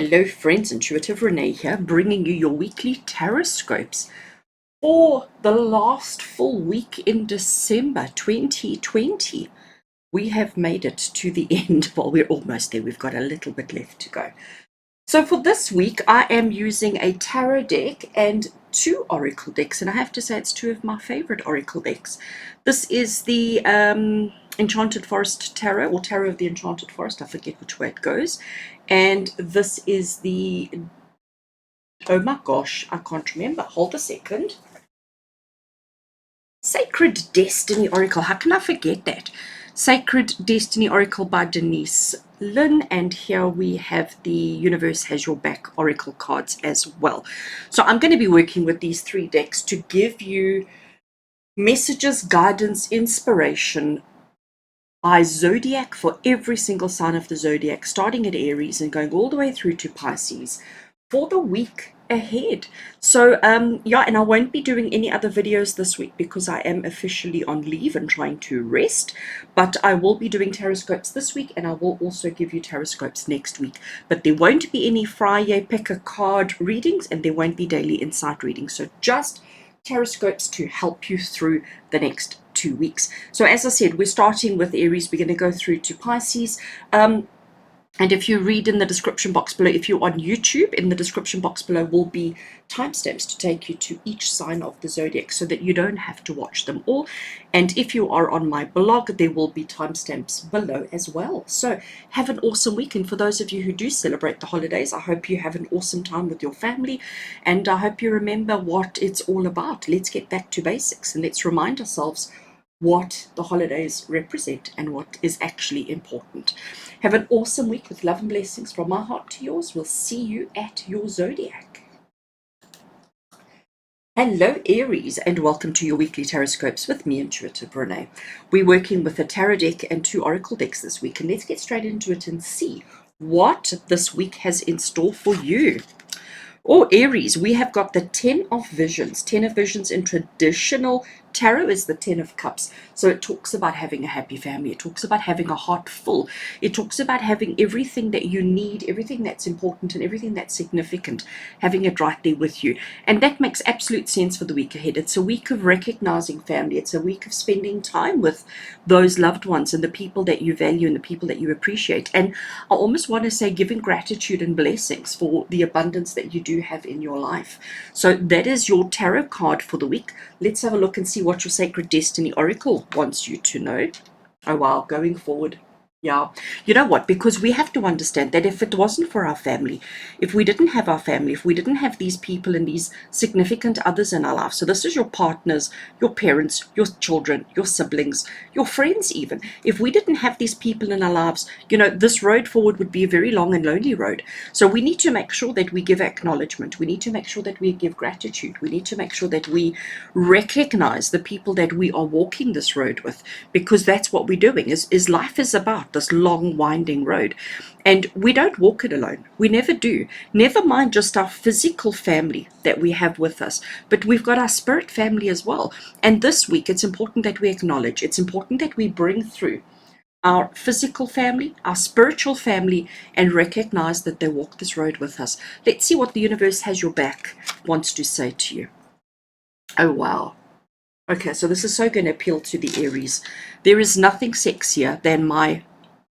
Hello friends, Intuitive Rene here, bringing you your weekly TarotScopes for the last full week in December 2020. We have made it to the end. Well, we're almost there. We've got a little bit left to go. So for this week, I am using a tarot deck and two oracle decks, and I have to say it's two of my favorite oracle decks. This is the Enchanted Forest Tarot, or Tarot of the Enchanted Forest, I forget which way it goes. And this is the, oh my gosh, I can't remember, hold a second. Sacred Destiny Oracle, how can I forget that? Sacred Destiny Oracle by Denise Lynn, and here we have the Universe Has Your Back Oracle cards as well. So I'm going to be working with these three decks to give you messages, guidance, inspiration by Zodiac for every single sign of the Zodiac, starting at Aries and going all the way through to Pisces for the week ahead. So yeah, and I won't be doing any other videos this week because I am officially on leave and trying to rest, but I will be doing TarotScopes this week, and I will also give you TarotScopes next week. But there won't be any Friday pick a card readings, and there won't be daily insight readings, so just TarotScopes to help you through the next 2 weeks. So as I said, we're starting with Aries. We're going to go through to Pisces. And if you read in the description box below, if you're on YouTube, in the description box below will be timestamps to take you to each sign of the zodiac so that you don't have to watch them all. And if you are on my blog, there will be timestamps below as well. So have an awesome weekend. For those of you who do celebrate the holidays, I hope you have an awesome time with your family, and I hope you remember what it's all about. Let's get back to basics and let's remind ourselves what the holidays represent and what is actually important. Have an awesome week with love and blessings from my heart to yours. We'll see you at your zodiac. Hello Aries, and welcome to your weekly TarotScopes with me, Intuitive Rene. We're working with a tarot deck and two oracle decks this week, and let's get straight into it and see what this week has in store for you. Or Aries, we have got the 10 of Visions. 10 of Visions in traditional tarot is the 10 of Cups. So it talks about having a happy family. It talks about having a heart full. It talks about having everything that you need, everything that's important and everything that's significant, having it right there with you. And that makes absolute sense for the week ahead. It's a week of recognizing family. It's a week of spending time with those loved ones and the people that you value and the people that you appreciate. And I almost want to say giving gratitude and blessings for the abundance that you do have in your life. So that is your tarot card for the week. Let's have a look and see what your Sacred Destiny Oracle wants you to know. Oh wow, going forward. Yeah, you know what, because we have to understand that if it wasn't for our family, if we didn't have our family, if we didn't have these people and these significant others in our life, so this is your partners, your parents, your children, your siblings, your friends even, if we didn't have these people in our lives, you know, this road forward would be a very long and lonely road. So we need to make sure that we give acknowledgement, we need to make sure that we give gratitude, we need to make sure that we recognize the people that we are walking this road with, because that's what we're doing, is life is about this long winding road, and we don't walk it alone. We never do. Never mind just our physical family that we have with us, but we've got our spirit family as well. And this week it's important that we acknowledge, it's important that we bring through our physical family, our spiritual family, and recognize that they walk this road with us. Let's see what the Universe Has Your Back wants to say to you. Oh wow. Okay, so this is so going to appeal to the Aries. There is nothing sexier than my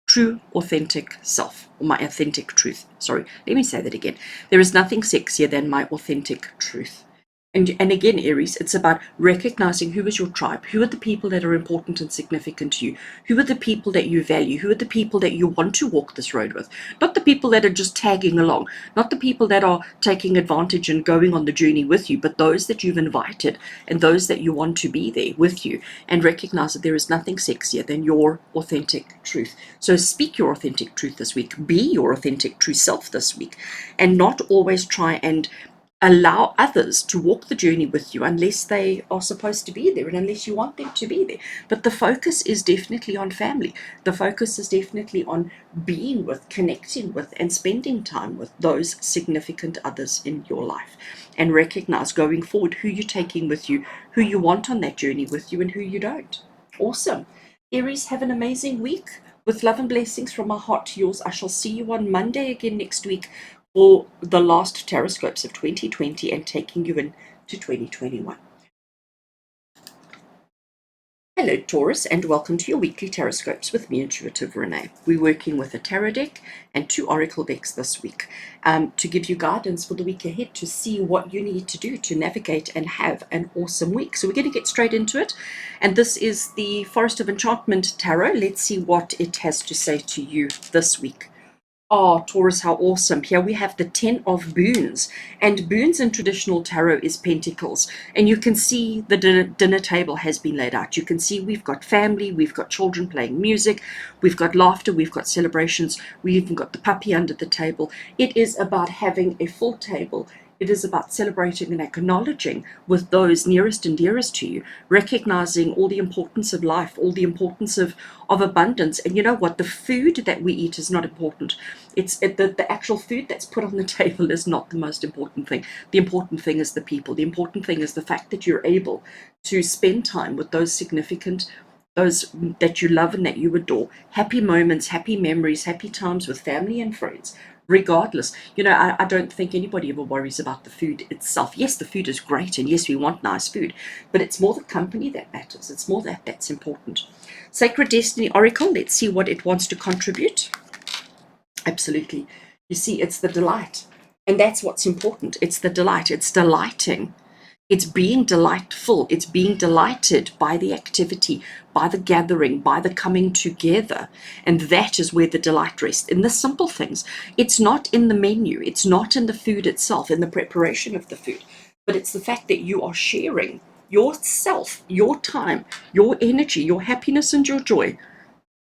true authentic self, or my authentic truth. Sorry, let me say that again. There is nothing sexier than my authentic truth. And again, Aries, it's about recognizing who is your tribe, who are the people that are important and significant to you, who are the people that you value, who are the people that you want to walk this road with, not the people that are just tagging along, not the people that are taking advantage and going on the journey with you, but those that you've invited and those that you want to be there with you, and recognize that there is nothing sexier than your authentic truth. So speak your authentic truth this week, be your authentic true self this week, and not always try and allow others to walk the journey with you unless they are supposed to be there and unless you want them to be there. But the focus is definitely on family. The focus is definitely on being with, connecting with, and spending time with those significant others in your life. And recognize going forward who you're taking with you, who you want on that journey with you, and who you don't. Awesome. Aries, have an amazing week with love and blessings from my heart to yours. I shall see you on Monday again next week for the last TarotScopes of 2020 and taking you into 2021. Hello Taurus, and welcome to your weekly TarotScopes with me, Intuitive Rene. We're working with a tarot deck and 2 oracle decks this week to give you guidance for the week ahead, to see what you need to do to navigate and have an awesome week. So we're going to get straight into it, and this is the Forest of Enchantment Tarot. Let's see what it has to say to you this week. Oh, Taurus, how awesome. Here we have the 10 of Boons. And Boons in traditional tarot is Pentacles. And you can see the dinner table has been laid out. You can see we've got family, we've got children playing music, we've got laughter, we've got celebrations, we even got the puppy under the table. It is about having a full table. It is about celebrating and acknowledging with those nearest and dearest to you, recognizing all the importance of life, all the importance of abundance. And you know what? The food that we eat is not important. The actual food that's put on the table is not the most important thing. The important thing is the people. The important thing is the fact that you're able to spend time with those significant, those that you love and that you adore. Happy moments, happy memories, happy times with family and friends. Regardless, I don't think anybody ever worries about the food itself. Yes, the food is great, and yes, we want nice food, but it's more the company that matters. It's more that's important. Sacred Destiny Oracle, let's see what it wants to contribute. Absolutely. You see, it's the delight, and that's what's important. It's the delight. It's delighting. It's being delightful. It's being delighted by the activity, by the gathering, by the coming together. And that is where the delight rests, in the simple things. It's not in the menu. It's not in the food itself, in the preparation of the food. But it's the fact that you are sharing yourself, your time, your energy, your happiness and your joy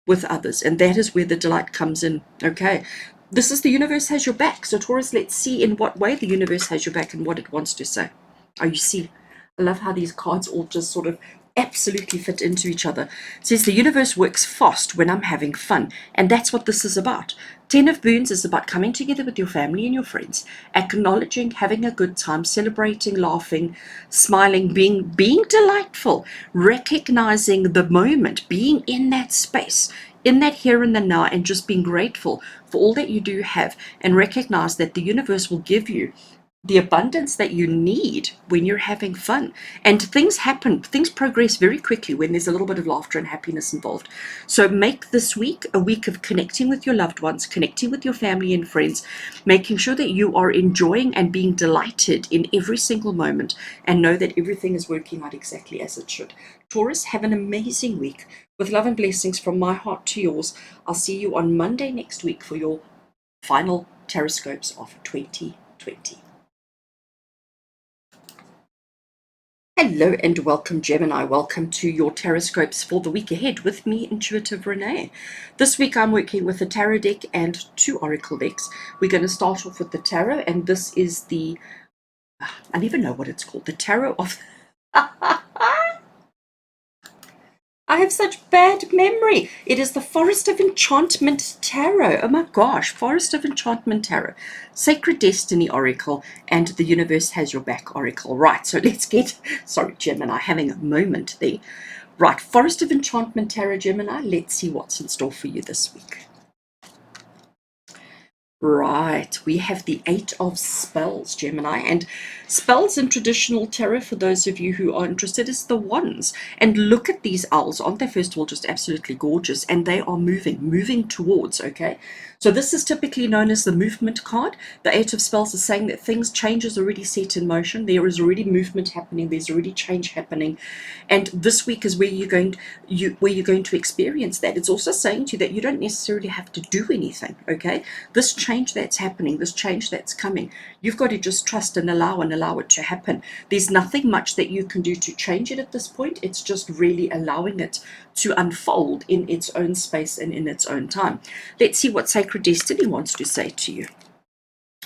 with others. And that is where the delight comes in. Okay. This is the universe has your back. So Taurus, let's see in what way the universe has your back and what it wants to say. Oh, you see, I love how these cards all just sort of absolutely fit into each other. It says the universe works fast when I'm having fun, and that's what this is about. 10 of Boons is about coming together with your family and your friends, acknowledging, having a good time, celebrating, laughing, smiling, being delightful, recognizing the moment, being in that space, in that here and the now, and just being grateful for all that you do have, and recognize that the universe will give you the abundance that you need when you're having fun. And things happen, things progress very quickly when there's a little bit of laughter and happiness involved. So make this week a week of connecting with your loved ones, connecting with your family and friends, making sure that you are enjoying and being delighted in every single moment, and know that everything is working out exactly as it should. Taurus, have an amazing week. With love and blessings from my heart to yours. I'll see you on Monday next week for your final TarotScopes of 2020. Hello and welcome, Gemini. Welcome to your TarotScopes for the week ahead with me, Intuitive Rene. This week I'm working with a tarot deck and 2 oracle decks. We're going to start off with the tarot, and this is the, I don't even know what it's called, the Tarot of... I have such bad memory. It is the Forest of Enchantment Tarot. Oh my gosh, Forest of Enchantment Tarot. Sacred Destiny Oracle and the Universe Has Your Back Oracle. Right, so let's get... Sorry, Gemini, having a moment there. Right, Forest of Enchantment Tarot, Gemini. Let's see what's in store for you this week. Right, we have the 8 of Spells, Gemini, and spells in traditional tarot, for those of you who are interested, is the wands. And look at these owls, aren't they first of all just absolutely gorgeous? And they are moving towards, okay? So this is typically known as the movement card. The 8 of Spells is saying that change is already set in motion. There is already movement happening. There's already change happening. And this week is where you're going to experience that. It's also saying to you that you don't necessarily have to do anything, okay? This change that's happening, this change that's coming, you've got to just trust and allow it to happen. There's nothing much that you can do to change it at this point. It's just really allowing it to unfold in its own space and in its own time. Let's see what Sacred Destiny wants to say to you.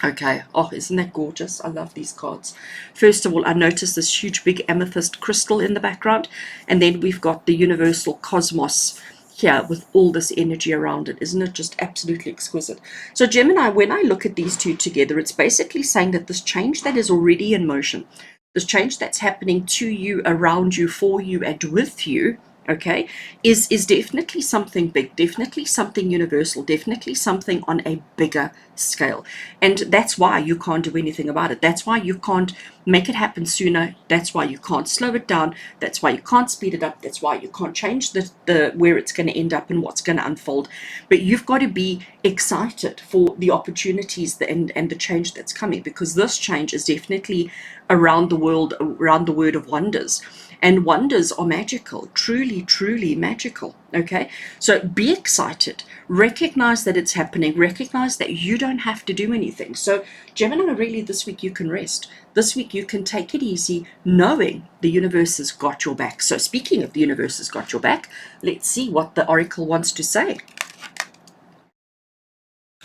Okay, oh, isn't that gorgeous? I love these cards. First of all, I noticed this huge big amethyst crystal in the background, and then we've got the universal cosmos here with all this energy around it. Isn't it just absolutely exquisite? So Gemini, when I look at these two together, it's basically saying that this change that is already in motion, this change that's happening to you, around you, for you, and with you, okay, is definitely something big, definitely something universal, definitely something on a bigger scale. And that's why you can't do anything about it. That's why you can't make it happen sooner. That's why you can't slow it down. That's why you can't speed it up. That's why you can't change the where it's going to end up and what's going to unfold. But you've got to be excited for the opportunities and the change that's coming, because this change is definitely around the world, around the word of wonders. And wonders are magical, truly, truly magical. Okay, so be excited, recognize that it's happening, recognize that you don't have to do anything. So, Gemini, really, this week you can rest. This week you can take it easy, knowing the universe has got your back. So, speaking of the universe has got your back, let's see what the oracle wants to say.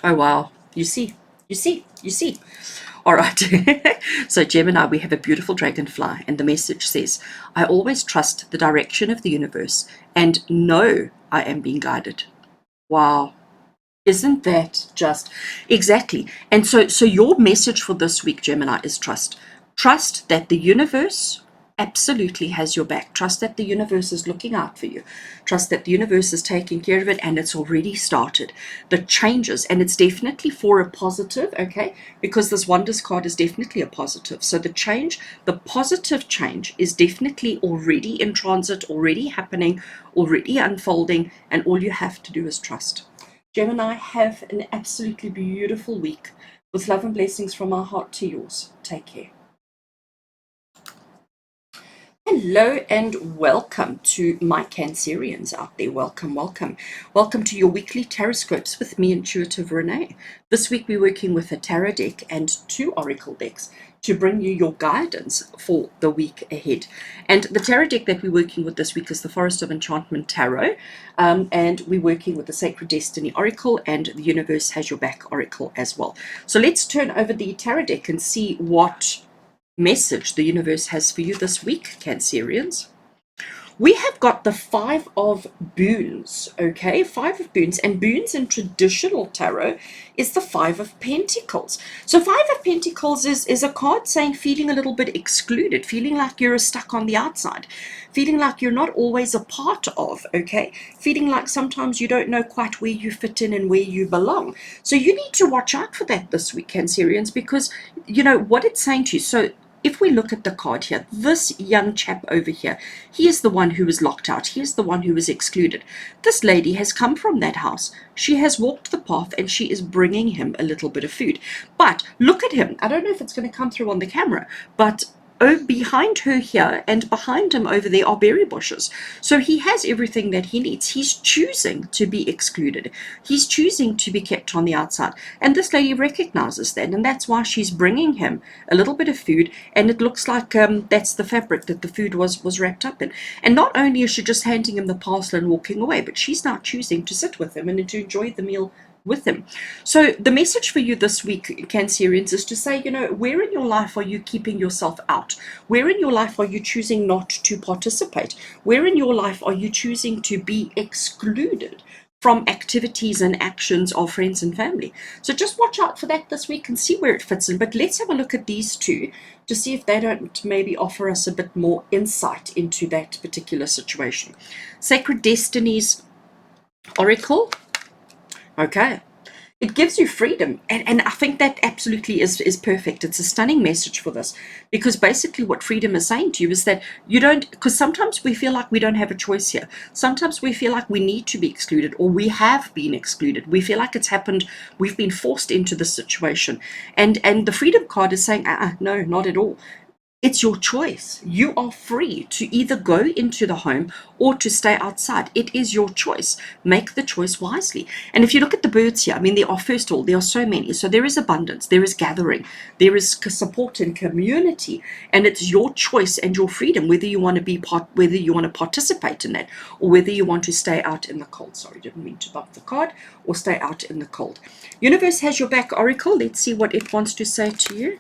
Oh, wow. You see, you see, you see. All right. So, Gemini, we have a beautiful dragonfly, and the message says, I always trust the direction of the universe and know I am being guided. Wow. Isn't that just exactly? And so your message for this week, Gemini, is trust. Trust that the universe absolutely has your back. Trust that the universe is looking out for you. Trust that the universe is taking care of it, and it's already started. The changes, and it's definitely for a positive, okay? Because this wonders card is definitely a positive. So the change, the positive change, is definitely already in transit, already happening, already unfolding, and all you have to do is trust. Gemini, have an absolutely beautiful week with love and blessings from our heart to yours. Take care. Hello and welcome to my Cancerians out there. Welcome, welcome. Welcome to your weekly TarotScopes with me, Intuitive Rene. This week we're working with a tarot deck and 2 oracle decks to bring you your guidance for the week ahead. And the tarot deck that we're working with this week is the Forest of Enchantment Tarot, and we're working with the Sacred Destiny Oracle and the Universe Has Your Back Oracle as well. So let's turn over the tarot deck and see what message the universe has for you this week, Cancerians. We have got the 5 of Boons, okay? 5 of Boons, and Boons in traditional tarot is the 5 of Pentacles. So 5 of Pentacles is a card saying feeling a little bit excluded, feeling like you're stuck on the outside, feeling like you're not always a part of, okay? Feeling like sometimes you don't know quite where you fit in and where you belong. So you need to watch out for that this week, Cancerians, because, you know, what it's saying to you. So if we look at the card here, this young chap over here, he is the one who was locked out. He is the one who was excluded. This lady has come from that house. She has walked the path and she is bringing him a little bit of food. But look at him. I don't know if it's going to come through on the camera, but behind her here and behind him over there are berry bushes. So he has everything that he needs. He's choosing to be excluded. He's choosing to be kept on the outside. And this lady recognizes that, and that's why she's bringing him a little bit of food, and it looks like that's the fabric that the food was wrapped up in. And not only is she just handing him the parcel and walking away, but she's now choosing to sit with him and to enjoy the meal with him. So the message for you this week, Cancerians, is to say, you know, where in your life are you keeping yourself out? Where in your life are you choosing not to participate? Where in your life are you choosing to be excluded from activities and actions of friends and family? So just watch out for that this week and see where it fits in. But let's have a look at these 2 to see if they don't maybe offer us a bit more insight into that particular situation. Sacred Destinies Oracle. Okay. It gives you freedom. And I think that absolutely is perfect. It's a stunning message for this, because basically what freedom is saying to you is that you don't, because sometimes we feel like we don't have a choice here. Sometimes we feel like we need to be excluded, or we have been excluded. We feel like it's happened. We've been forced into this situation. And the freedom card is saying, no, not at all. It's your choice. You are free to either go into the home or to stay outside. It is your choice. Make the choice wisely. And if you look at the birds here, I mean, there are, first of all, there are so many. So there is abundance, there is gathering, there is support and community, and it's your choice and your freedom whether you want to be whether you want to participate in that, or whether you want to stay out in the cold. Sorry, didn't mean to bump the card. Or stay out in the cold. Universe Has Your Back Oracle. Let's see what it wants to say to you.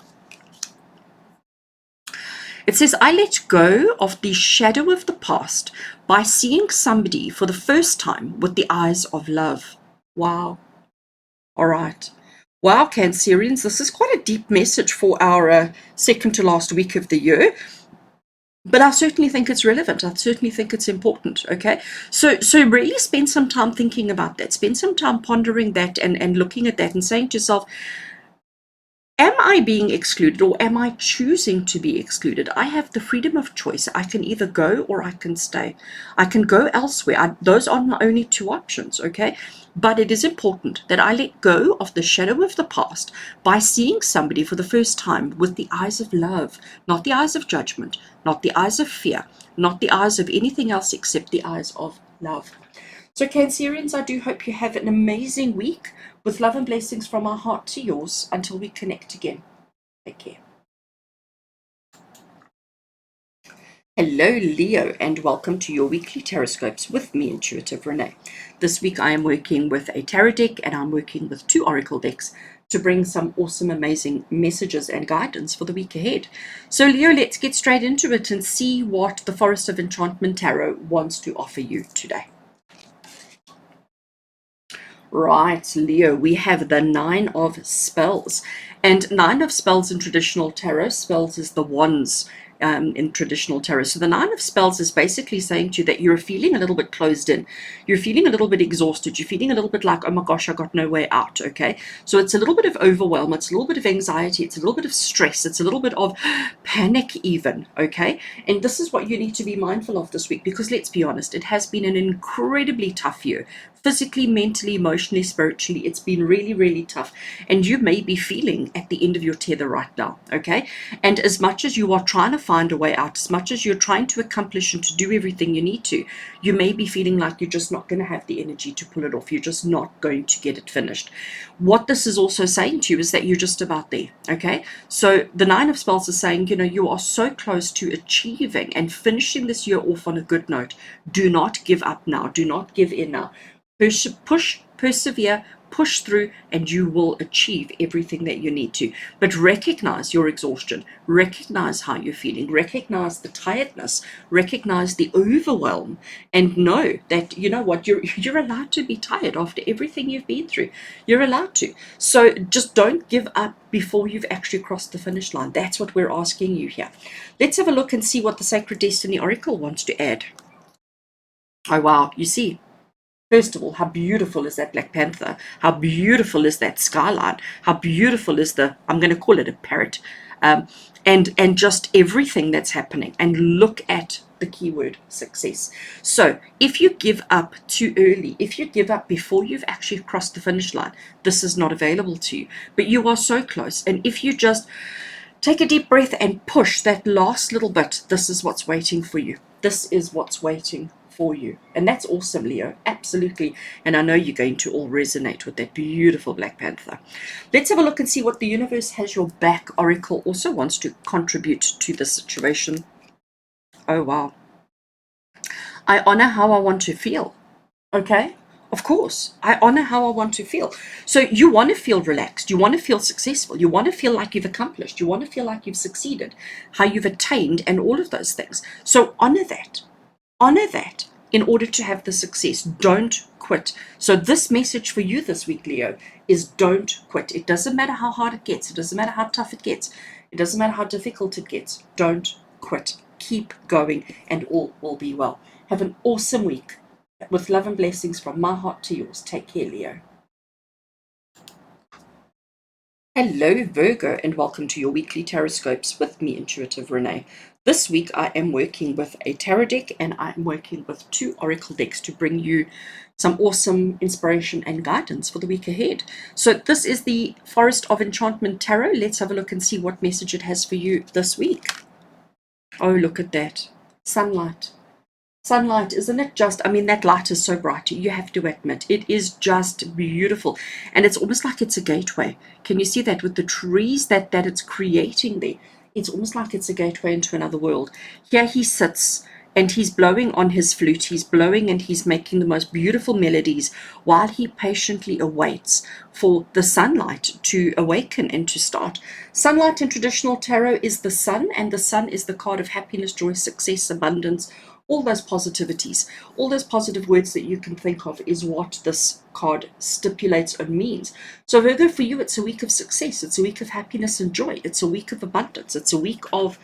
It says, I let go of the shadow of the past by seeing somebody for the first time with the eyes of love. Wow. All right. Wow, Cancerians, this is quite a deep message for our second to last week of the year. but I certainly think it's relevant. I certainly think it's important. Okay, so really spend some time thinking about that. Spend some time pondering that and looking at that and saying to yourself, am I being excluded or am I choosing to be excluded? I have the freedom of choice. I can either go or I can stay. I can go elsewhere. Those are my only two options, okay? But it is important that I let go of the shadow of the past by seeing somebody for the first time with the eyes of love, not the eyes of judgment, not the eyes of fear, not the eyes of anything else except the eyes of love. So Cancerians, I do hope you have an amazing week with love and blessings from our heart to yours until we connect again. Take care. Hello Leo, and welcome to your weekly TarotScopes with me, Intuitive Rene. This week I am working with a tarot deck and I'm working with 2 oracle decks to bring some awesome, amazing messages and guidance for the week ahead. So Leo, let's get straight into it and see what the Forest of Enchantment Tarot wants to offer you today. Right, Leo, we have the 9 of Spells. And 9 of Spells in traditional tarot, spells is the wands in traditional tarot. So the 9 of Spells is basically saying to you that you're feeling a little bit closed in. You're feeling a little bit exhausted. You're feeling a little bit like, oh my gosh, I got no way out, okay? So it's a little bit of overwhelm. It's a little bit of anxiety. It's a little bit of stress. It's a little bit of panic even, okay? And this is what you need to be mindful of this week because let's be honest, it has been an incredibly tough year. Physically, mentally, emotionally, spiritually, it's been really, really tough. And you may be feeling at the end of your tether right now, okay? And as much as you are trying to find a way out, as much as you're trying to accomplish and to do everything you need to, you may be feeling like you're just not going to have the energy to pull it off. You're just not going to get it finished. What this is also saying to you is that you're just about there, okay? So the 9 of Spells is saying, you know, you are so close to achieving and finishing this year off on a good note. Do not give up now. Do not give in now. Push, persevere, push through, and you will achieve everything that you need to. But recognize your exhaustion, recognize how you're feeling, recognize the tiredness, recognize the overwhelm, and know that, you know what, you're allowed to be tired after everything you've been through. You're allowed to. So just don't give up before you've actually crossed the finish line. That's what we're asking you here. Let's have a look and see what the Sacred Destiny Oracle wants to add. Oh wow, you see, first of all, how beautiful is that Black Panther? How beautiful is that skyline? How beautiful is the, I'm going to call it a parrot, and just everything that's happening. And look at the keyword success. So if you give up too early, if you give up before you've actually crossed the finish line, this is not available to you. But you are so close. And if you just take a deep breath and push that last little bit, this is what's waiting for you. This is what's waiting for you. And that's awesome, Leo. Absolutely. And I know you're going to all resonate with that beautiful Black Panther. Let's have a look and see what the universe has your back oracle also wants to contribute to the situation. Oh, wow. I honor how I want to feel. Okay? Of course, I honor how I want to feel. So you want to feel relaxed. You want to feel successful. You want to feel like you've accomplished. You want to feel like you've succeeded, how you've attained, and all of those things. So honor that. Honor that in order to have the success. Don't quit. So this message for you this week, Leo, is don't quit. It doesn't matter how hard it gets. It doesn't matter how tough it gets. It doesn't matter how difficult it gets. Don't quit. Keep going and all will be well. Have an awesome week. With love and blessings from my heart to yours. Take care, Leo. Hello, Virgo, and welcome to your weekly TarotScopes with me, Intuitive Rene. This week I am working with a tarot deck and I'm working with 2 oracle decks to bring you some awesome inspiration and guidance for the week ahead. So this is the Forest of Enchantment Tarot. Let's have a look and see what message it has for you this week. Oh, look at that. Sunlight. Sunlight, isn't it just, I mean, that light is so bright, you have to admit, it is just beautiful. And it's almost like it's a gateway. Can you see that with the trees that it's creating there? It's almost like it's a gateway into another world. Here he sits and he's blowing on his flute. He's blowing and he's making the most beautiful melodies while he patiently awaits for the sunlight to awaken and to start. Sunlight in traditional tarot is the sun, and the sun is the card of happiness, joy, success, abundance, all those positivities, all those positive words that you can think of is what this card stipulates and means. So Virgo, for you, it's a week of success. It's a week of happiness and joy. It's a week of abundance. It's a week of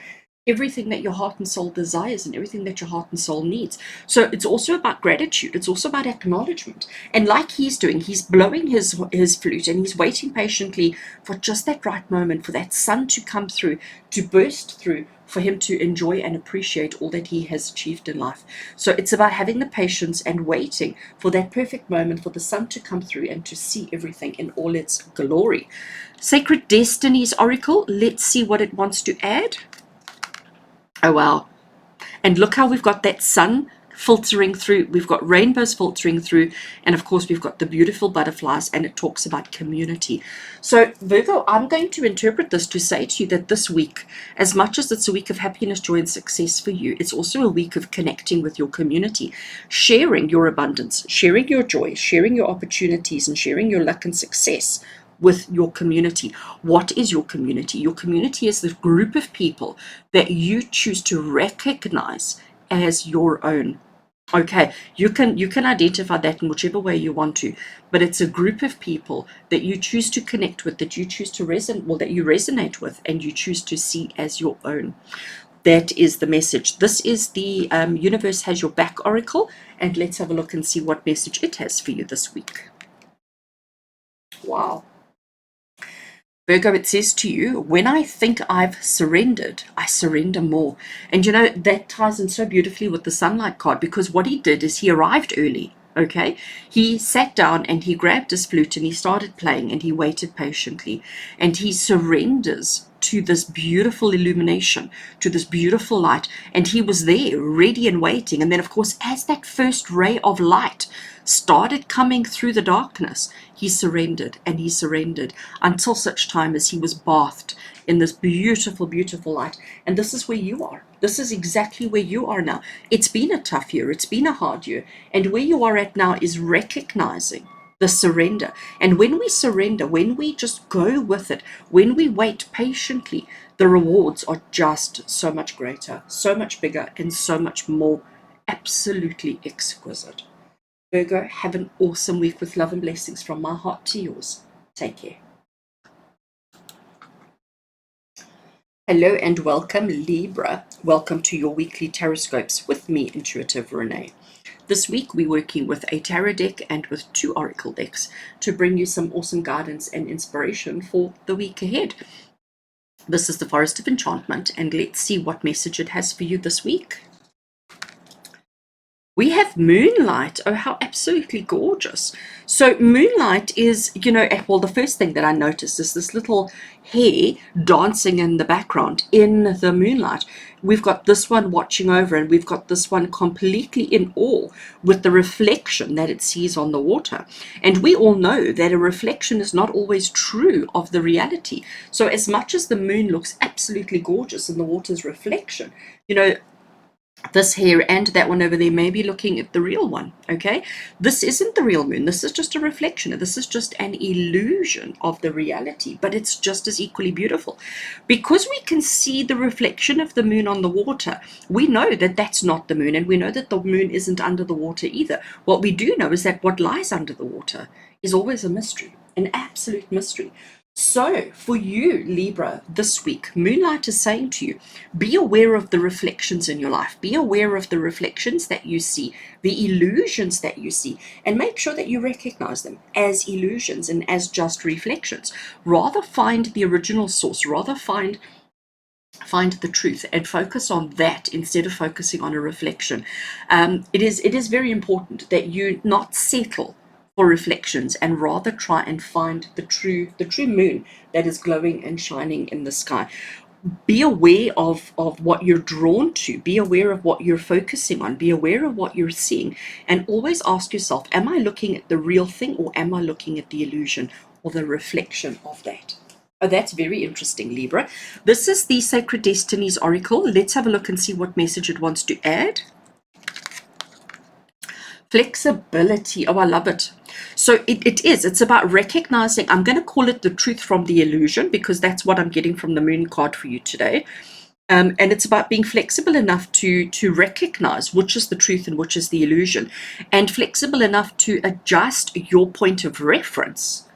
everything that your heart and soul desires and everything that your heart and soul needs. So it's also about gratitude. It's also about acknowledgement. And like he's doing, he's blowing his flute, and he's waiting patiently for just that right moment, for that sun to come through, to burst through, for him to enjoy and appreciate all that he has achieved in life. So it's about having the patience and waiting for that perfect moment, for the sun to come through and to see everything in all its glory. Sacred Destinies Oracle, let's see what it wants to add. Oh, wow. And look how we've got that sun filtering through. We've got rainbows filtering through. And of course, we've got the beautiful butterflies, and it talks about community. So Virgo, I'm going to interpret this to say to you that this week, as much as it's a week of happiness, joy, and success for you, it's also a week of connecting with your community, sharing your abundance, sharing your joy, sharing your opportunities, and sharing your luck and success with your community. What is your community? Your community is the group of people that you choose to recognize as your own. Okay, you can identify that in whichever way you want to, but it's a group of people that you choose to connect with, that you choose to that you resonate with, and you choose to see as your own. That is the message. This is the Universe Has Your Back Oracle, and let's have a look and see what message it has for you this week. Wow. Virgo, it says to you, when I think I've surrendered, I surrender more. And you know, that ties in so beautifully with the sunlight card, because what he did is he arrived early. Okay, he sat down and he grabbed his flute and he started playing, and he waited patiently, and he surrenders to this beautiful illumination, to this beautiful light, and he was there ready and waiting. And then of course, as that first ray of light started coming through the darkness, he surrendered, and he surrendered until such time as he was bathed in this beautiful, beautiful light. And this is where you are. This is exactly where you are now. It's been a tough year. It's been a hard year. And where you are at now is recognizing the surrender. And when we surrender, when we just go with it, when we wait patiently, the rewards are just so much greater, so much bigger, and so much more absolutely exquisite. Virgo, have an awesome week with love and blessings from my heart to yours. Take care. Hello and welcome, Libra. Welcome to your weekly TarotScopes with me, Intuitive Rene. This week we're working with a tarot deck and with 2 oracle decks to bring you some awesome guidance and inspiration for the week ahead. This is the Forest of Enchantment, and let's see what message it has for you this week. We have moonlight. Oh, how absolutely gorgeous. So moonlight is, you know, well, the first thing that I noticed is this little hare dancing in the background in the moonlight. We've got this one watching over, and we've got this one completely in awe with the reflection that it sees on the water. And we all know that a reflection is not always true of the reality. So as much as the moon looks absolutely gorgeous in the water's reflection, you know, this here and that one over there may be looking at the real one. Okay, this isn't the real moon. This is just a reflection. This is just an illusion of the reality, but it's just as equally beautiful. Because we can see the reflection of the moon on the water, we know that that's not the moon, and we know that the moon isn't under the water either. What we do know is that what lies under the water is always a mystery, an absolute mystery. So for you, Libra, this week, moonlight is saying to you, be aware of the reflections in your life. Be aware of the reflections that you see, the illusions that you see, and make sure that you recognize them as illusions and as just reflections. Rather find the original source, rather find the truth and focus on that instead of focusing on a reflection. It is very important that you not settle for reflections, and rather try and find the true moon that is glowing and shining in the sky. Be aware of what you're drawn to. Be aware of what you're focusing on. Be aware of what you're seeing, and always ask yourself, am I looking at the real thing, or am I looking at the illusion or the reflection of that? Oh, that's very interesting, Libra. This is the Sacred Destinies Oracle. Let's have a look and see what message it wants to add. Flexibility. Oh, I love it. So it's about recognizing, I'm going to call it the truth from the illusion, because that's what I'm getting from the moon card for you today. And it's about being flexible enough to recognize which is the truth and which is the illusion, and flexible enough to adjust your point of reference.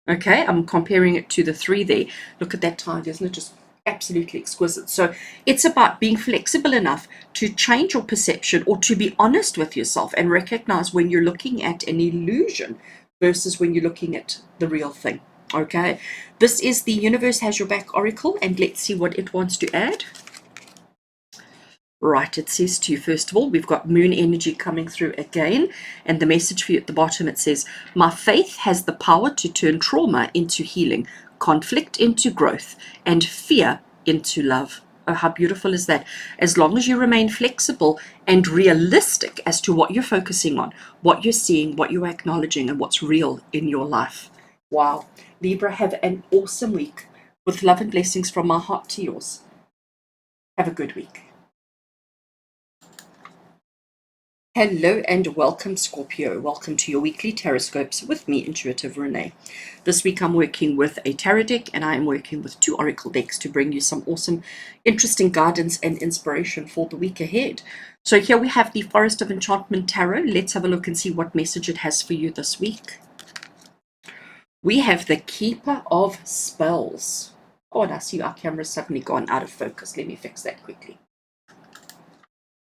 Okay, I'm comparing it to the 3 there. Look at that tide, isn't it just absolutely exquisite. So it's about being flexible enough to change your perception or to be honest with yourself and recognize when you're looking at an illusion versus when you're looking at the real thing. Okay, this is the Universe Has Your Back Oracle, and let's see what it wants to add. Right, it says to you, first of all, we've got moon energy coming through again, and the message for you at the bottom, it says, my faith has the power to turn trauma into healing, conflict into growth, and fear into love. Oh, how beautiful is that? As long as you remain flexible and realistic as to what you're focusing on, what you're seeing, what you're acknowledging, and what's real in your life. Wow. Libra, have an awesome week with love and blessings from my heart to yours. Have a good week. Hello and welcome, Scorpio. Welcome to your weekly TarotScopes with me, Intuitive Rene. This week I'm working with a tarot deck, and I am working with 2 oracle decks to bring you some awesome, interesting guidance and inspiration for the week ahead. So here we have the Forest of Enchantment Tarot. Let's have a look and see what message it has for you this week. We have the Keeper of Spells. Oh, and I see our camera's suddenly gone out of focus. Let me fix that quickly.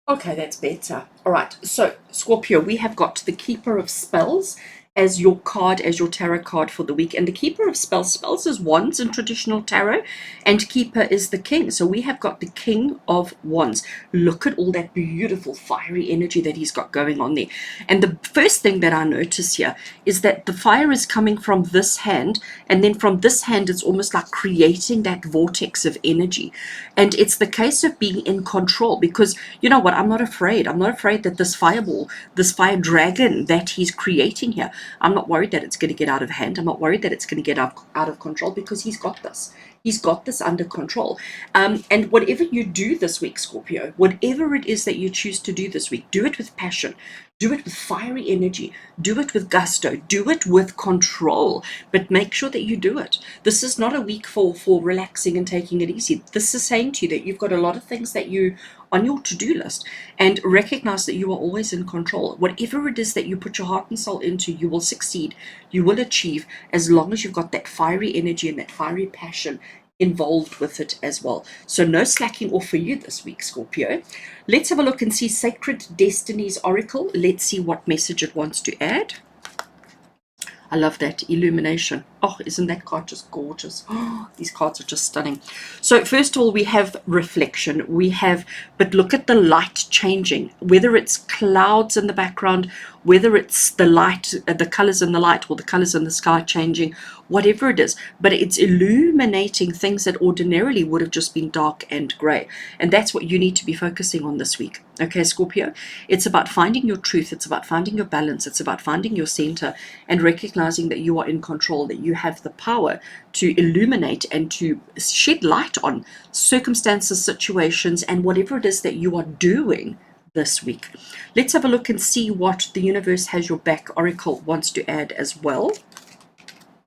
Okay, that's better. All right, so Scorpio, we have got the Keeper of Spells as your card, as your tarot card for the week. And the Keeper of Spells, spells is wands in traditional tarot, and Keeper is the king. So we have got the King of Wands. Look at all that beautiful fiery energy that he's got going on there. And the first thing that I notice here is that the fire is coming from this hand, and then from this hand it's almost like creating that vortex of energy. And it's the case of being in control, because you know what, I'm not afraid. I'm not afraid that this fireball, this fire dragon that he's creating here, I'm not worried that it's going to get out of hand. I'm not worried that it's going to get out of control, because he's got this. He's got this under control. And whatever you do this week, Scorpio, whatever it is that you choose to do this week, do it with passion. Do it with fiery energy. Do it with gusto. Do it with control. But make sure that you do it. This is not a week for relaxing and taking it easy. This is saying to you that you've got a lot of things that you on your to-do list, and recognize that you are always in control. Whatever it is that you put your heart and soul into, you will succeed. You will achieve, as long as you've got that fiery energy and that fiery passion involved with it as well. So no slacking off for you this week, Scorpio. Let's have a look and see Sacred Destinies Oracle. Let's see what message it wants to add. I love that illumination. Oh, isn't that card just gorgeous? Oh, these cards are just stunning. So first of all, we have reflection. We have, but look at the light changing, whether it's clouds in the background, whether it's the light, the colors in the light, or the colors in the sky changing, whatever it is, but it's illuminating things that ordinarily would have just been dark and gray. And that's what you need to be focusing on this week. Okay, Scorpio, it's about finding your truth. It's about finding your balance. It's about finding your center and recognizing that you are in control, that you have the power to illuminate and to shed light on circumstances, situations, and whatever it is that you are doing this week. Let's have a look and see what the Universe Has Your Back Oracle wants to add as well.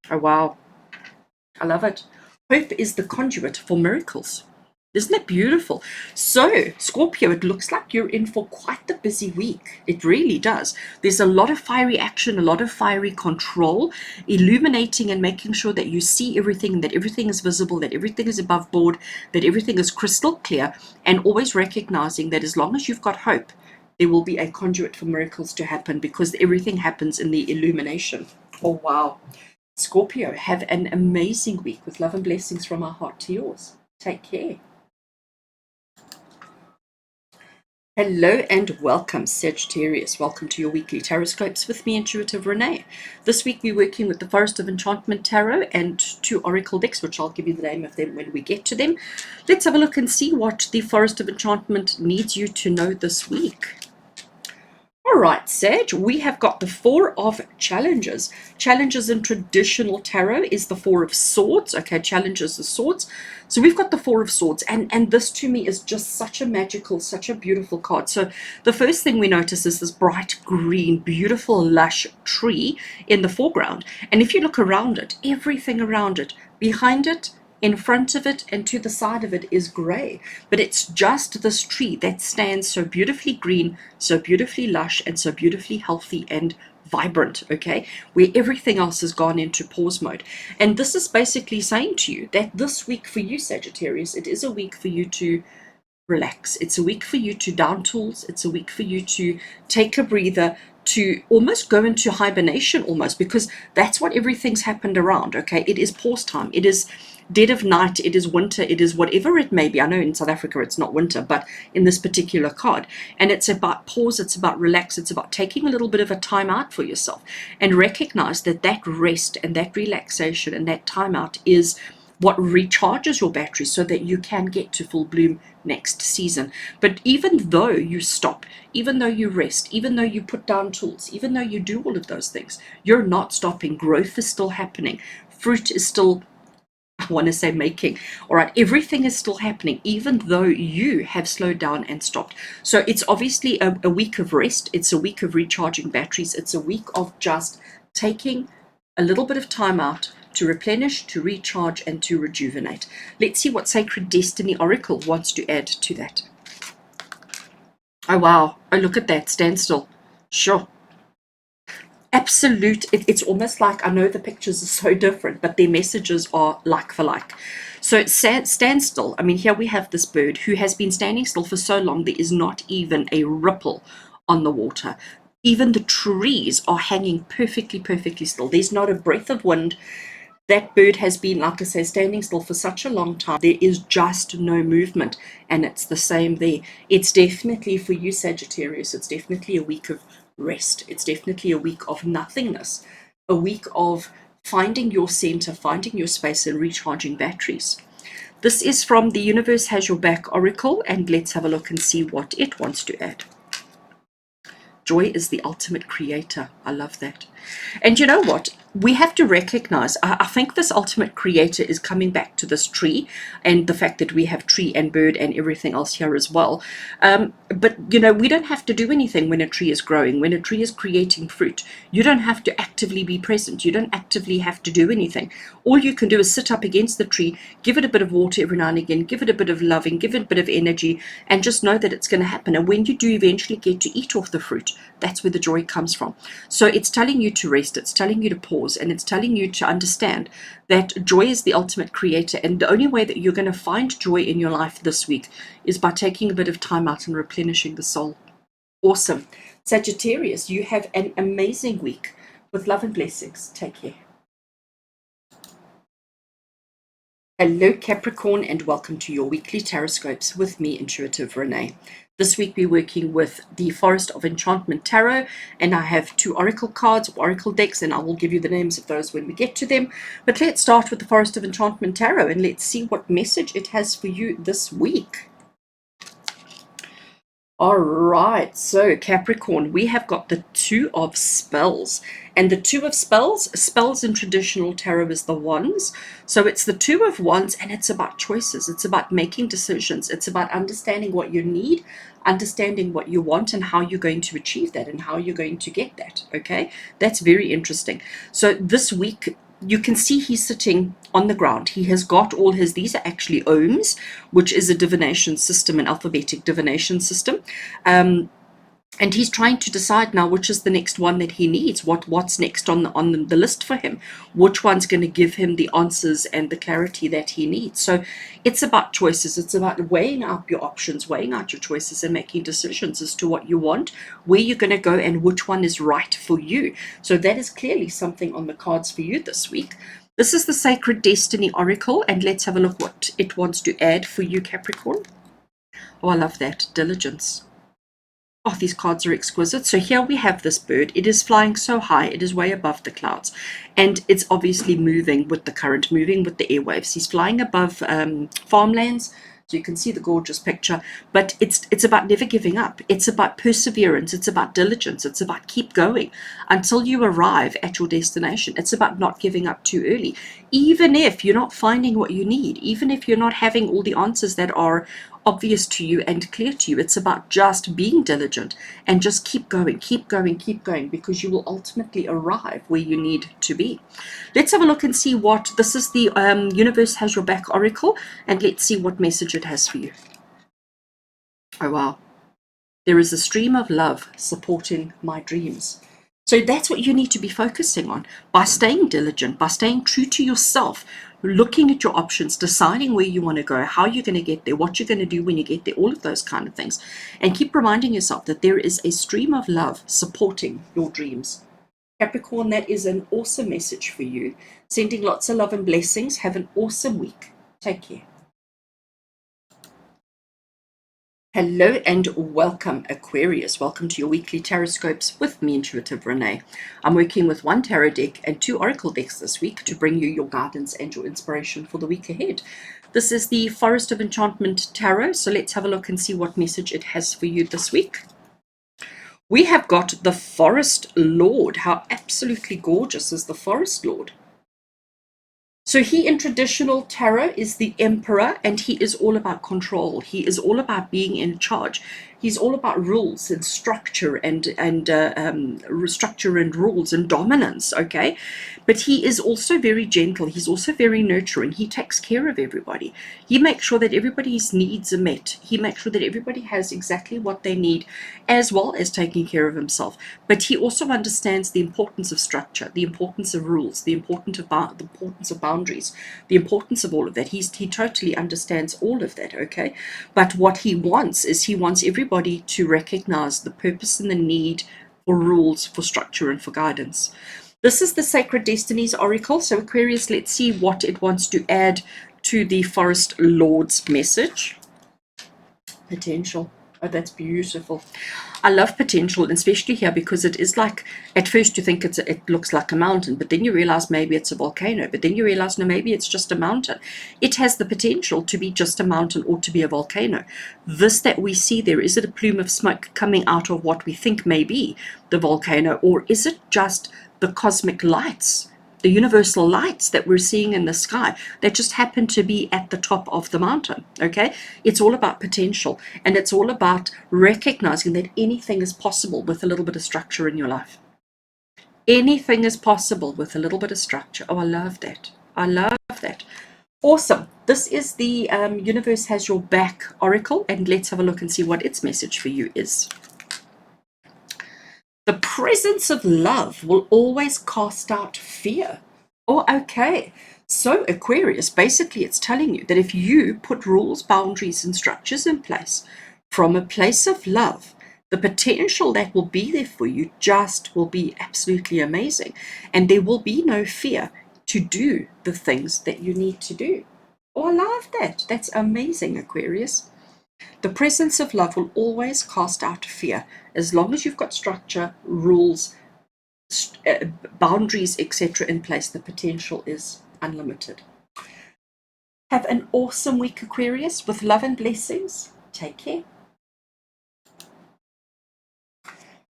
Oh, wow. I love it. Hope is the conduit for miracles. Isn't that beautiful? So, Scorpio, it looks like you're in for quite the busy week. It really does. There's a lot of fiery action, a lot of fiery control, illuminating and making sure that you see everything, that everything is visible, that everything is above board, that everything is crystal clear, and always recognizing that as long as you've got hope, there will be a conduit for miracles to happen, because everything happens in the illumination. Oh, wow. Scorpio, have an amazing week with love and blessings from our heart to yours. Take care. Hello and welcome, Sagittarius. Welcome to your weekly TarotScopes with me, Intuitive Rene. This week we're working with the Forest of Enchantment Tarot and 2 oracle decks, which I'll give you the name of them when we get to them. Let's have a look and see what the Forest of Enchantment needs you to know this week. All right, Sag, we have got the 4 of Challenges. Challenges in traditional tarot is the 4 of Swords. Okay, Challenges is Swords. So we've got the 4 of Swords, and this to me is just such a magical, such a beautiful card. So the first thing we notice is this bright green, beautiful, lush tree in the foreground. And if you look around it, everything around it, behind it, in front of it, and to the side of it is gray, but it's just this tree that stands so beautifully green, so beautifully lush, and so beautifully healthy and vibrant, okay, where everything else has gone into pause mode. And this is basically saying to you that this week for you, Sagittarius, it is a week for you to relax. It's a week for you to down tools. It's a week for you to take a breather, to almost go into hibernation almost, because that's what everything's happened around, okay? It is pause time. It is dead of night. It is winter. It is whatever it may be. I know in South Africa it's not winter, but in this particular card. And it's about pause. It's about relax. It's about taking a little bit of a time out for yourself and recognize that that rest and that relaxation and that time out is what recharges your battery so that you can get to full bloom next season. But even though you stop, even though you rest, even though you put down tools, even though you do all of those things, you're not stopping. Growth is still happening. Fruit is still, I want to say, making. All right, everything is still happening, even though you have slowed down and stopped. So it's obviously a week of rest. It's a week of recharging batteries. It's a week of just taking a little bit of time out to replenish, to recharge, and to rejuvenate. Let's see what Sacred Destiny Oracle wants to add to that. Oh, wow. Oh, look at that. Stand still. Sure. Absolute. It's almost like, I know the pictures are so different, but their messages are like for like. So stand still. I mean, here we have this bird who has been standing still for so long, there is not even a ripple on the water. Even the trees are hanging perfectly still. There's not a breath of wind. That bird has been, like I say, standing still for such a long time. There is just no movement, and it's the same there. It's definitely, for you, Sagittarius, it's definitely a week of rest. It's definitely a week of nothingness, a week of finding your center, finding your space, and recharging batteries. This is from the Universe Has Your Back Oracle, and let's have a look and see what it wants to add. Joy is the ultimate creator. I love that. And you know what? We have to recognize, I think this ultimate creator is coming back to this tree and the fact that we have tree and bird and everything else here as well. But, you know, we don't have to do anything when a tree is growing, when a tree is creating fruit. You don't have to actively be present. You don't actively have to do anything. All you can do is sit up against the tree, give it a bit of water every now and again, give it a bit of loving, give it a bit of energy, and just know that it's going to happen. And when you do eventually get to eat off the fruit, that's where the joy comes from. So it's telling you to rest, it's telling you to pause, and it's telling you to understand that joy is the ultimate creator. And the only way that you're going to find joy in your life this week is by taking a bit of time out and replenishing the soul. Awesome. Sagittarius, you have an amazing week with love and blessings. Take care. Hello Capricorn, and welcome to your weekly TarotScopes with me, Intuitive Rene. This week we're working with the Forest of Enchantment Tarot, and I have 2 oracle cards, oracle decks, and I will give you the names of those when we get to them. But let's start with the Forest of Enchantment Tarot, and let's see what message it has for you this week. All right, so Capricorn, we have got the 2 of Spells. And the 2 of spells in traditional tarot is the Wands. So it's the 2 of Wands, and it's about choices. It's about making decisions. It's about understanding what you need, understanding what you want, and how you're going to achieve that and how you're going to get that, okay? That's very interesting. So this week, you can see he's sitting on the ground. He has got all his, these are actually ohms, which is a divination system, an alphabetic divination system. And he's trying to decide now which is the next one that he needs, what's next on the list for him, which one's going to give him the answers and the clarity that he needs. So it's about choices. It's about weighing up your options, weighing out your choices, and making decisions as to what you want, where you're going to go, and which one is right for you. So that is clearly something on the cards for you this week. This is the Sacred Destiny Oracle, and let's have a look what it wants to add for you, Capricorn. Oh, I love that. Diligence. Oh, these cards are exquisite. So here we have this bird. It is flying so high. It is way above the clouds. And it's obviously moving with the current, moving with the airwaves. He's flying above farmlands. So you can see the gorgeous picture. But it's about never giving up. It's about perseverance. It's about diligence. It's about keep going until you arrive at your destination. It's about not giving up too early. Even if you're not finding what you need, even if you're not having all the answers that are obvious to you and clear to you, it's about just being diligent and just keep going, because you will ultimately arrive where you need to be. Let's have a look and see what this is. The Universe Has Your Back Oracle, and let's see what message it has for you. Oh wow, there is a stream of love supporting my dreams. So that's what you need to be focusing on by staying diligent, by staying true to yourself, looking at your options, deciding where you want to go, how you're going to get there, what you're going to do when you get there, all of those kind of things. And keep reminding yourself that there is a stream of love supporting your dreams. Capricorn, that is an awesome message for you. Sending lots of love and blessings. Have an awesome week. Take care. Hello and welcome, Aquarius. Welcome to your weekly TarotScopes with me, Intuitive Rene. I'm working with one tarot deck and 2 oracle decks this week to bring you your guidance and your inspiration for the week ahead. This is the Forest of Enchantment Tarot, so let's have a look and see what message it has for you this week. We have got the Forest Lord. How absolutely gorgeous is the Forest Lord? So he in traditional tarot is the emperor, and he is all about control. He is all about being in charge. He's all about rules and structure and structure and rules and dominance, okay? But he is also very gentle. He's also very nurturing. He takes care of everybody. He makes sure that everybody's needs are met. He makes sure that everybody has exactly what they need, as well as taking care of himself. But he also understands the importance of structure, the importance of rules, the importance of boundaries, the importance of all of that. He totally understands all of that, okay? But what he wants is he wants everybody to recognize the purpose and the need for rules, for structure, and for guidance. This is the Sacred Destinies Oracle. So Aquarius, let's see what it wants to add to the Forest Lord's message. Potential. Oh, that's beautiful. I love potential, especially here, because it is like, at first you think it looks like a mountain, but then you realize maybe it's a volcano, but then you realize, no, maybe it's just a mountain. It has the potential to be just a mountain or to be a volcano. This that we see there, is it a plume of smoke coming out of what we think may be the volcano, or is it just the cosmic lights, the universal lights that we're seeing in the sky that just happen to be at the top of the mountain, okay? It's all about potential, and it's all about recognizing that anything is possible with a little bit of structure in your life. Anything is possible with a little bit of structure. Oh, I love that. I love that. Awesome. This is the Universe Has Your Back Oracle, and let's have a look and see what its message for you is. The presence of love will always cast out fear. Oh, okay. So Aquarius, basically it's telling you that if you put rules, boundaries, and structures in place from a place of love, the potential that will be there for you just will be absolutely amazing. And there will be no fear to do the things that you need to do. Oh, I love that. That's amazing, Aquarius. The presence of love will always cast out fear. As long as you've got structure, rules, boundaries, etc. in place, the potential is unlimited. Have an awesome week, Aquarius, with love and blessings. Take care.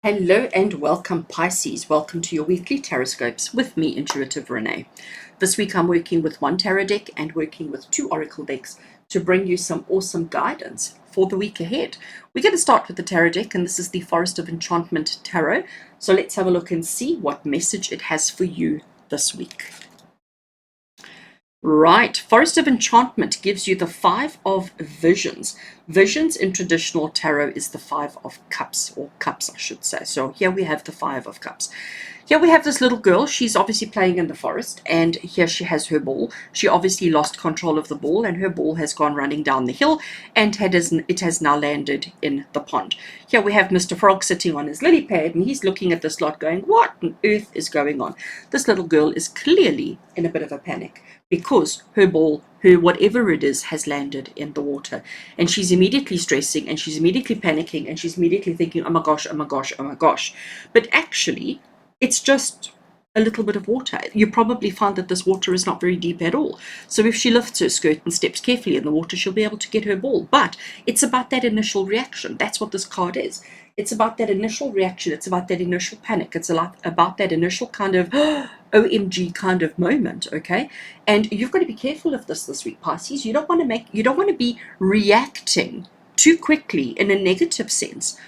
Hello and welcome, Pisces. Welcome to your weekly TarotScopes with me, Intuitive Rene. This week I'm working with one tarot deck and working with 2 oracle decks to bring you some awesome guidance for the week ahead. We're going to start with the tarot deck, and this is the Forest of Enchantment Tarot. So let's have a look and see what message it has for you this week. Right, Forest of Enchantment gives you the 5 of Visions. Visions in traditional tarot is the 5 of Cups, or Cups I should say. So here we have the 5 of Cups. Here we have this little girl. She's obviously playing in the forest, and here she has her ball. She obviously lost control of the ball, and her ball has gone running down the hill, and it has now landed in the pond. Here we have Mr. Frog sitting on his lily pad, and he's looking at this lot going, what on earth is going on? This little girl is clearly in a bit of a panic, because her ball, her whatever it is, has landed in the water. And she's immediately stressing, and she's immediately panicking, and she's immediately thinking, oh my gosh, oh my gosh, oh my gosh. But actually, it's just a little bit of water. You probably find that this water is not very deep at all. So if she lifts her skirt and steps carefully in the water, she'll be able to get her ball. But it's about that initial reaction. That's what this card is. It's about that initial reaction. It's about that initial panic. It's about that initial kind of OMG kind of moment, okay? And you've got to be careful of this week, Pisces. You don't want to be reacting too quickly in a negative sense.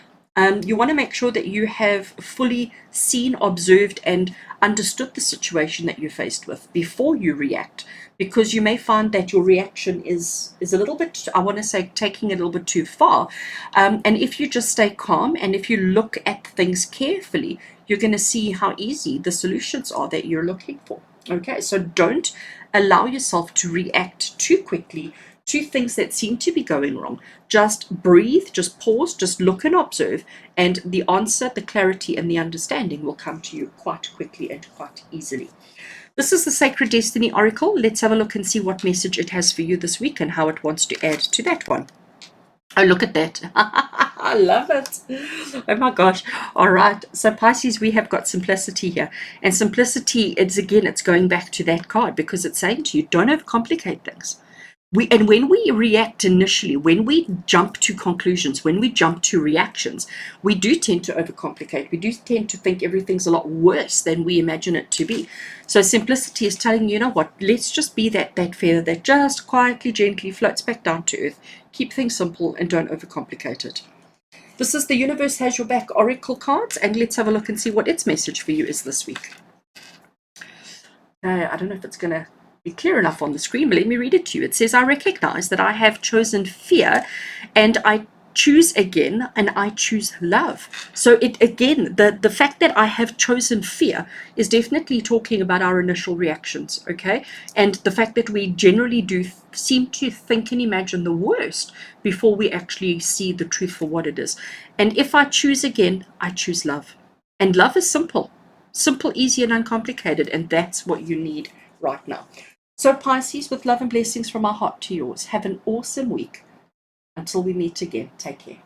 You want to make sure that you have fully seen, observed, and understood the situation that you're faced with before you react, because you may find that your reaction is a little bit, I want to say, taking it a little bit too far. And if you just stay calm, and if you look at things carefully, you're going to see how easy the solutions are that you're looking for. Okay, so don't allow yourself to react too quickly to things that seem to be going wrong. Just breathe, just pause, just look and observe, and the answer, the clarity, and the understanding will come to you quite quickly and quite easily. This is the Sacred Destiny Oracle. Let's have a look and see what message it has for you this week and how it wants to add to that one. Oh, look at that. I love it. Oh my gosh. All right. So Pisces, we have got simplicity here. And simplicity, it's going back to that card because it's saying to you, don't overcomplicate things. And when we react initially, when we jump to conclusions, when we jump to reactions, we do tend to overcomplicate. We do tend to think everything's a lot worse than we imagine it to be. So simplicity is telling you know what, let's just be that feather that just quietly, gently floats back down to earth. Keep things simple and don't overcomplicate it. This is the Universe Has Your Back Oracle cards, and let's have a look and see what its message for you is this week. I don't know if it's going to be clear enough on the screen, but let me read it to you. It says, I recognize that I have chosen fear and I choose again and I choose love. So the fact that I have chosen fear is definitely talking about our initial reactions, okay? And the fact that we generally do seem to think and imagine the worst before we actually see the truth for what it is. And if I choose again, I choose love. And love is simple, easy, and uncomplicated, and that's what you need right now. So Pisces, with love and blessings from our heart to yours, have an awesome week. Until we meet again, take care.